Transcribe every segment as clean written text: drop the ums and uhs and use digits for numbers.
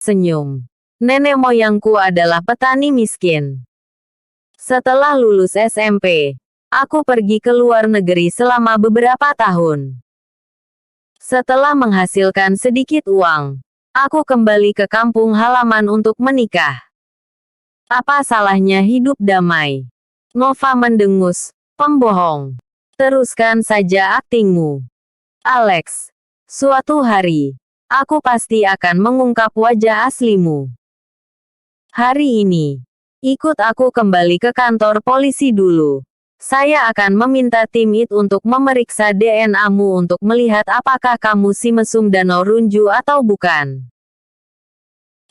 Senyum. Nenek moyangku adalah petani miskin. Setelah lulus SMP, aku pergi ke luar negeri selama beberapa tahun. Setelah menghasilkan sedikit uang, aku kembali ke kampung halaman untuk menikah. Apa salahnya hidup damai? Nova mendengus. Pembohong. Teruskan saja aktingmu. Alex. Suatu hari, aku pasti akan mengungkap wajah aslimu. Hari ini, ikut aku kembali ke kantor polisi dulu. Saya akan meminta tim IT untuk memeriksa DNA-mu untuk melihat apakah kamu si mesum Danau Runju atau bukan.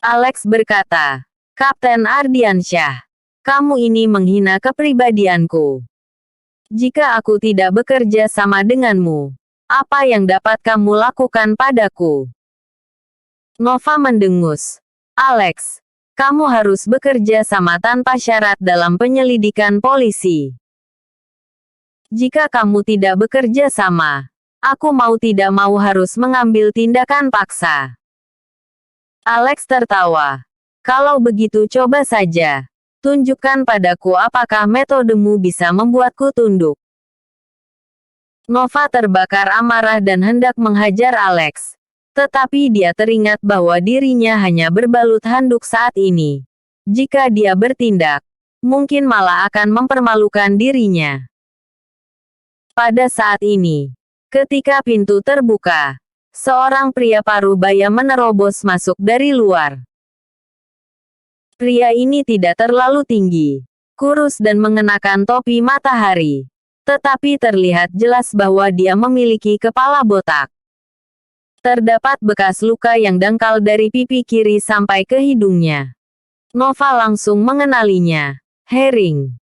Alex berkata, Kapten Ardiansyah, kamu ini menghina kepribadianku. Jika aku tidak bekerja sama denganmu, apa yang dapat kamu lakukan padaku? Nova mendengus. Alex, kamu harus bekerja sama tanpa syarat dalam penyelidikan polisi. Jika kamu tidak bekerja sama, aku mau tidak mau harus mengambil tindakan paksa. Alex tertawa. Kalau begitu coba saja. Tunjukkan padaku apakah metodemu bisa membuatku tunduk. Nova terbakar amarah dan hendak menghajar Alex. Tetapi dia teringat bahwa dirinya hanya berbalut handuk saat ini. Jika dia bertindak, mungkin malah akan mempermalukan dirinya. Pada saat ini, ketika pintu terbuka, seorang pria parubaya menerobos masuk dari luar. Pria ini tidak terlalu tinggi, kurus dan mengenakan topi matahari. Tetapi terlihat jelas bahwa dia memiliki kepala botak. Terdapat bekas luka yang dangkal dari pipi kiri sampai ke hidungnya. Nova langsung mengenalinya. Herring.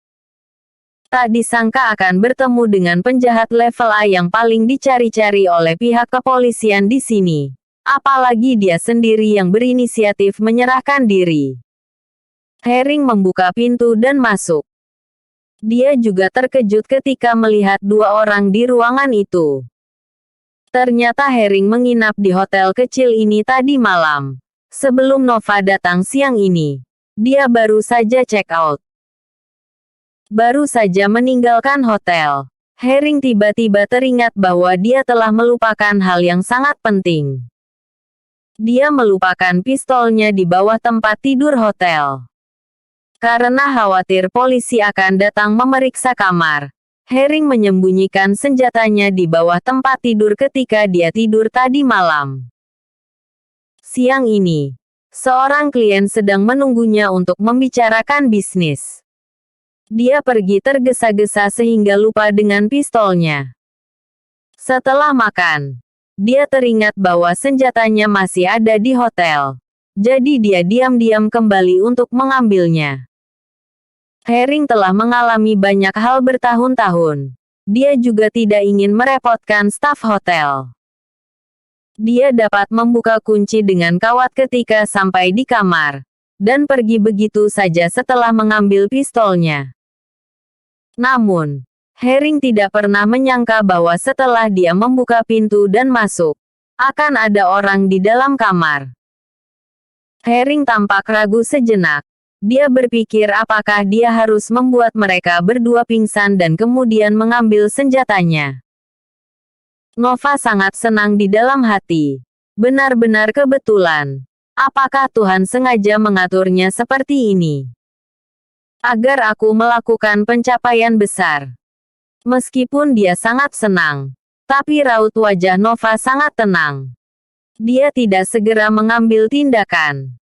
Tak disangka akan bertemu dengan penjahat level A yang paling dicari-cari oleh pihak kepolisian di sini. Apalagi dia sendiri yang berinisiatif menyerahkan diri. Herring membuka pintu dan masuk. Dia juga terkejut ketika melihat dua orang di ruangan itu. Ternyata Herring menginap di hotel kecil ini tadi malam. Sebelum Nova datang siang ini, dia baru saja check out. Baru saja meninggalkan hotel, Herring tiba-tiba teringat bahwa dia telah melupakan hal yang sangat penting. Dia melupakan pistolnya di bawah tempat tidur hotel. Karena khawatir polisi akan datang memeriksa kamar, Herring menyembunyikan senjatanya di bawah tempat tidur ketika dia tidur tadi malam. Siang ini, seorang klien sedang menunggunya untuk membicarakan bisnis. Dia pergi tergesa-gesa sehingga lupa dengan pistolnya. Setelah makan, dia teringat bahwa senjatanya masih ada di hotel. Jadi dia diam-diam kembali untuk mengambilnya. Herring telah mengalami banyak hal bertahun-tahun. Dia juga tidak ingin merepotkan staf hotel. Dia dapat membuka kunci dengan kawat ketika sampai di kamar, dan pergi begitu saja setelah mengambil pistolnya. Namun, Herring tidak pernah menyangka bahwa setelah dia membuka pintu dan masuk, akan ada orang di dalam kamar. Herring tampak ragu sejenak. Dia berpikir apakah dia harus membuat mereka berdua pingsan dan kemudian mengambil senjatanya. Nova sangat senang di dalam hati. Benar-benar kebetulan. Apakah Tuhan sengaja mengaturnya seperti ini? Agar aku melakukan pencapaian besar. Meskipun dia sangat senang, tapi raut wajah Nova sangat tenang. Dia tidak segera mengambil tindakan.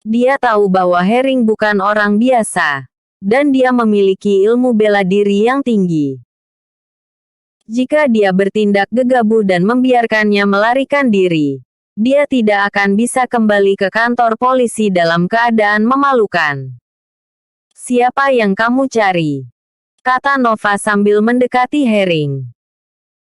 Dia tahu bahwa Herring bukan orang biasa, dan dia memiliki ilmu bela diri yang tinggi. Jika dia bertindak gegabah dan membiarkannya melarikan diri, dia tidak akan bisa kembali ke kantor polisi dalam keadaan memalukan. Siapa yang kamu cari? Kata Nova sambil mendekati Herring.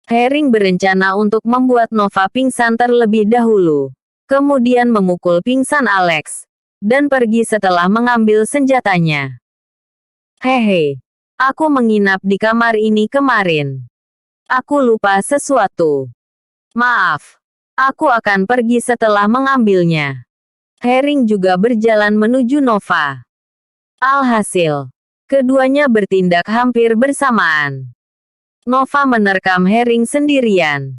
Herring berencana untuk membuat Nova pingsan terlebih dahulu, kemudian memukul pingsan Alex, dan pergi setelah mengambil senjatanya. Hehe, aku menginap di kamar ini kemarin. Aku lupa sesuatu. Maaf, aku akan pergi setelah mengambilnya. Herring juga berjalan menuju Nova. Alhasil, keduanya bertindak hampir bersamaan. Nova menerkam Herring sendirian.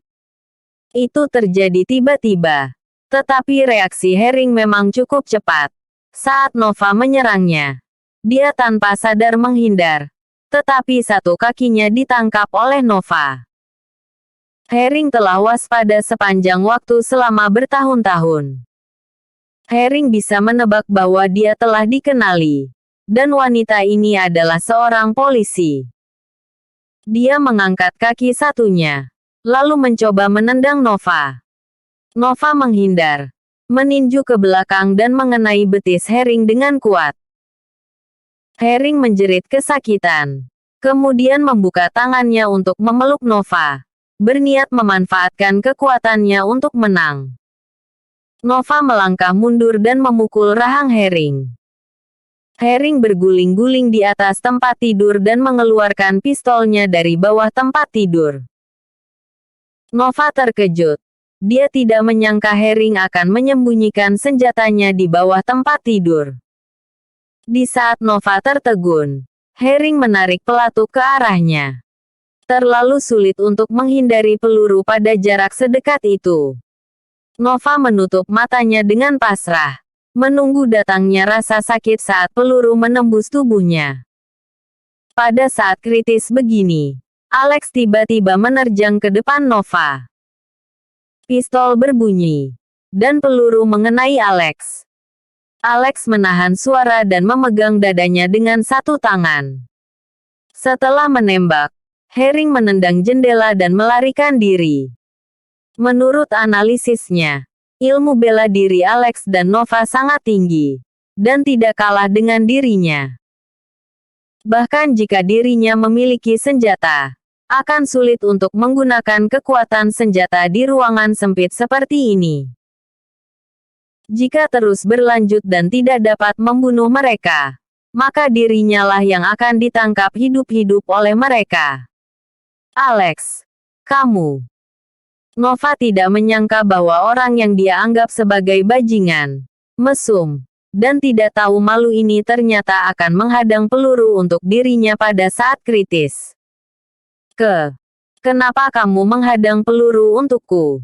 Itu terjadi tiba-tiba. Tetapi reaksi Herring memang cukup cepat. Saat Nova menyerangnya, dia tanpa sadar menghindar. Tetapi satu kakinya ditangkap oleh Nova. Herring telah waspada sepanjang waktu selama bertahun-tahun. Herring bisa menebak bahwa dia telah dikenali. Dan wanita ini adalah seorang polisi. Dia mengangkat kaki satunya, lalu mencoba menendang Nova. Nova menghindar, meninju ke belakang dan mengenai betis Herring dengan kuat. Herring menjerit kesakitan. Kemudian membuka tangannya untuk memeluk Nova, berniat memanfaatkan kekuatannya untuk menang. Nova melangkah mundur dan memukul rahang Herring. Herring berguling-guling di atas tempat tidur dan mengeluarkan pistolnya dari bawah tempat tidur. Nova terkejut. Dia tidak menyangka Herring akan menyembunyikan senjatanya di bawah tempat tidur. Di saat Nova tertegun, Herring menarik pelatuk ke arahnya. Terlalu sulit untuk menghindari peluru pada jarak sedekat itu. Nova menutup matanya dengan pasrah, menunggu datangnya rasa sakit saat peluru menembus tubuhnya. Pada saat kritis begini, Alex tiba-tiba menerjang ke depan Nova. Pistol berbunyi, dan peluru mengenai Alex. Alex menahan suara dan memegang dadanya dengan satu tangan. Setelah menembak, Herring menendang jendela dan melarikan diri. Menurut analisisnya, ilmu bela diri Alex dan Nova sangat tinggi, dan tidak kalah dengan dirinya. Bahkan jika dirinya memiliki senjata, akan sulit untuk menggunakan kekuatan senjata di ruangan sempit seperti ini. Jika terus berlanjut dan tidak dapat membunuh mereka, maka dirinya lah yang akan ditangkap hidup-hidup oleh mereka. Alex, kamu. Nova tidak menyangka bahwa orang yang dia anggap sebagai bajingan, mesum, dan tidak tahu malu ini ternyata akan menghadang peluru untuk dirinya pada saat kritis. Kenapa kamu menghadang peluru untukku?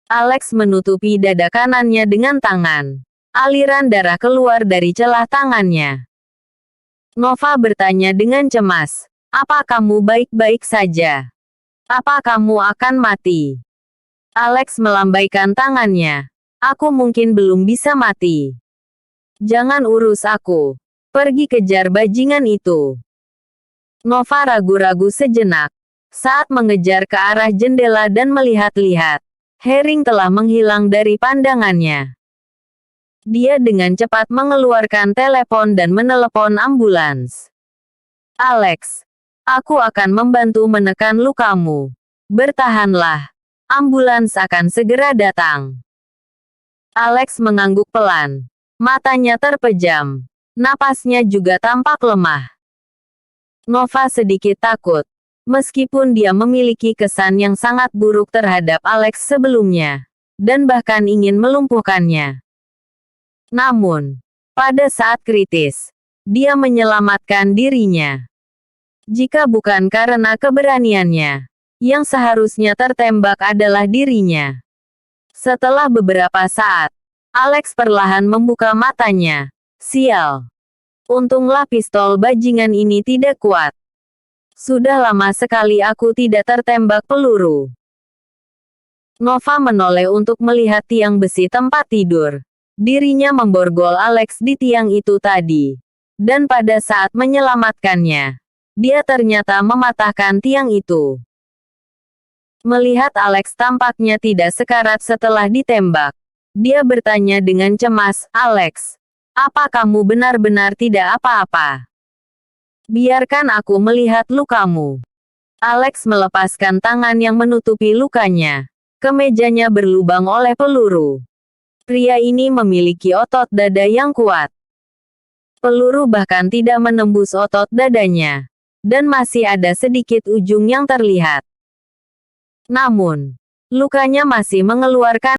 Alex menutupi dada kanannya dengan tangan. Aliran darah keluar dari celah tangannya. Nova bertanya dengan cemas, "Apa kamu baik-baik saja? Apa kamu akan mati?" Alex melambaikan tangannya. "Aku mungkin belum bisa mati. Jangan urus aku. Pergi kejar bajingan itu." Nova ragu-ragu sejenak. Saat mengejar ke arah jendela dan melihat-lihat, Herring telah menghilang dari pandangannya. Dia dengan cepat mengeluarkan telepon dan menelepon ambulans. "Alex, aku akan membantu menekan lukamu. Bertahanlah. Ambulans akan segera datang." Alex mengangguk pelan. Matanya terpejam. Napasnya juga tampak lemah. Nova sedikit takut. Meskipun dia memiliki kesan yang sangat buruk terhadap Alex sebelumnya, dan bahkan ingin melumpuhkannya. Namun, pada saat kritis, dia menyelamatkan dirinya. Jika bukan karena keberaniannya, yang seharusnya tertembak adalah dirinya. Setelah beberapa saat, Alex perlahan membuka matanya. Sial. Untunglah pistol bajingan ini tidak kuat. Sudah lama sekali aku tidak tertembak peluru. Nova menoleh untuk melihat tiang besi tempat tidur. Dirinya memborgol Alex di tiang itu tadi. Dan pada saat menyelamatkannya, dia ternyata mematahkan tiang itu. Melihat Alex tampaknya tidak sekarat setelah ditembak, dia bertanya dengan cemas, "Alex, apa kamu benar-benar tidak apa-apa? Biarkan aku melihat lukamu." Alex melepaskan tangan yang menutupi lukanya. Kemejanya berlubang oleh peluru. Pria ini memiliki otot dada yang kuat. Peluru bahkan tidak menembus otot dadanya. Dan masih ada sedikit ujung yang terlihat. Namun, lukanya masih mengeluarkan